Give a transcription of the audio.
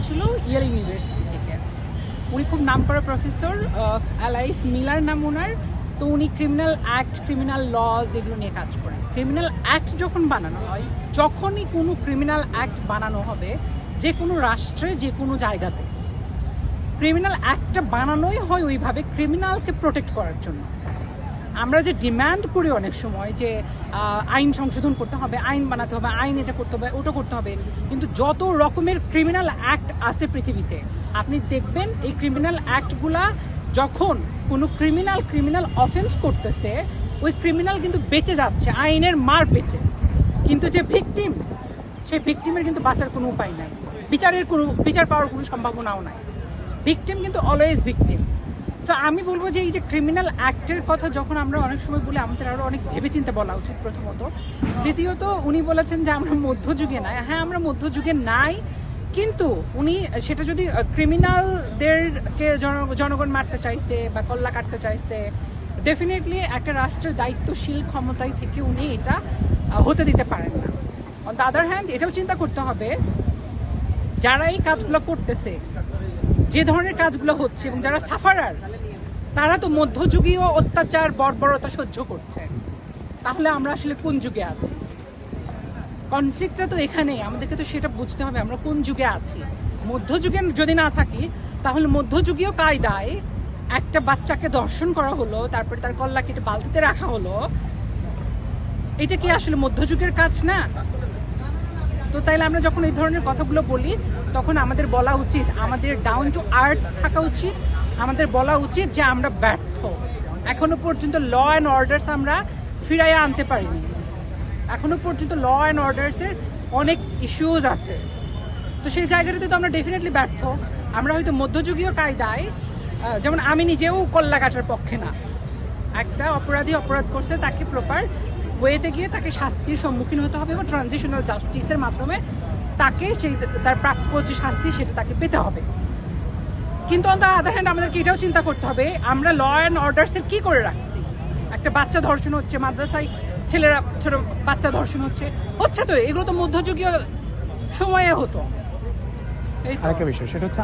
করছিল Yale university থেকে। উনি খুব নামকরা প্রফেসর, অ্যালাইস মিলার নাম ওনার। তো উনি ক্রিমিনাল অ্যাক্ট, ক্রিমিনাল লজ এগুলো নিয়ে কাজ করেন। ক্রিমিনাল অ্যাক্ট যখন বানানো হয়, যখনই কোনো ক্রিমিনাল অ্যাক্ট বানানো হবে যে কোনো রাষ্ট্রে, যে কোনো জায়গাতে, ক্রিমিনাল অ্যাক্টটা বানানোই হয় ওইভাবে ক্রিমিনালকে প্রোটেক্ট করার জন্য। আমরা যে ডিম্যান্ড করি অনেক সময় যে আইন সংশোধন করতে হবে, আইন বানাতে হবে, আইন এটা করতে হবে, ওটা করতে হবে, কিন্তু যত রকমের ক্রিমিনাল অ্যাক্ট আছে পৃথিবীতে, আপনি দেখবেন এই ক্রিমিনাল অ্যাক্টগুলা যখন কোনো ক্রিমিনাল অফেন্স করতেছে, ওই ক্রিমিনাল কিন্তু বেঁচে যাচ্ছে আইনের মার পেছে, কিন্তু যে ভিকটিম, সেই ভিকটিমের কিন্তু বাঁচার কোনো উপায় নাই, বিচার পাওয়ার কোনো সম্ভাবনাও নাই। ভিকটিম কিন্তু অলওয়েজ ভিকটিম। সো আমি বলবো যে এই যে ক্রিমিনাল অ্যাক্টের কথা যখন আমরা অনেক সময় বলি, আমাদের আরও অনেক ভেবেচিন্তে বলা উচিত প্রথমত। দ্বিতীয়ত, উনি বলেছেন যে আমরা মধ্যযুগে নাই। হ্যাঁ, আমরা মধ্যযুগে নাই, কিন্তু উনি সেটা যদি ক্রিমিনালদেরকে জনগণ মারতে চাইছে বা কল্লা কাটতে চাইছে, ডেফিনেটলি একটা রাষ্ট্রের দায়িত্বশীল ক্ষমতায় থেকে উনি এটা হতে দিতে পারেন না। অন দ্য আদার হ্যান্ড, এটাও চিন্তা করতে হবে যারা এই কাজগুলো করতেছে, যে ধরনের কাজগুলো হচ্ছে, এবং যারা সাফারার, তারা তো মধ্যযুগীয় অত্যাচার, বর্বরতা সহ্য করছে। তাহলে আমরা আসলে কোন যুগে আছি? কনফ্লিক্টটা তো এখানেই, আমাদেরকে তো সেটা বুঝতে হবে আমরা কোন যুগে আছি। মধ্যযুগে যদি না থাকি, তাহলে মধ্যযুগীয় কায়দায় একটা বাচ্চাকে ধর্ষণ করা হলো, তারপরে তার কল্লা কেটে বালতিতে রাখা হলো, এটা কি আসলে মধ্যযুগের কাজ না? তো তাইলে আমরা যখন এই ধরনের কথাগুলো বলি, তখন আমাদের বলা উচিত, আমাদের ডাউন টু আর্থ থাকা উচিত। আমাদের বলা উচিত যে আমরা ব্যর্থ, এখনো পর্যন্ত ল অ্যান্ড অর্ডার্স আমরা ফিরাইয়া আনতে পারিনি। এখনো পর্যন্ত ল অ্যান্ড অর্ডার্সের অনেক ইস্যুজ আছে। তো সেই জায়গাটাতে তো আমরা ডেফিনেটলি ব্যর্থ। আমরা হয়তো মধ্যযুগীয় কায়দায়, যেমন আমি নিজেও কল্লা কাটার পক্ষে না। একটা অপরাধী অপরাধ করছে, তাকে প্রপার ওয়েতে গিয়ে তাকে শাস্তির সম্মুখীন হতে হবে, এবং ট্রানজিশনাল জাস্টিসের মাধ্যমে তাকে সেই তার প্রাপ্য যে শাস্তি সেটা তাকে পেতে হবে। কিন্তু অন দ্য আদার হ্যান্ড, আমাদেরকে এটাও চিন্তা করতে হবে আমরা ল অ্যান্ড অর্ডার্সের কি করে রাখছি। একটা বাচ্চা ধর্ষণ হচ্ছে, মাদ্রাসায় ছেলেরা ছোট বাচ্চা ধর্ষণ হচ্ছে তো এগুলো তো মধ্যযুগীয় সময়ে হতো। এই তো আরেকটা বিষয়, সেটা হচ্ছে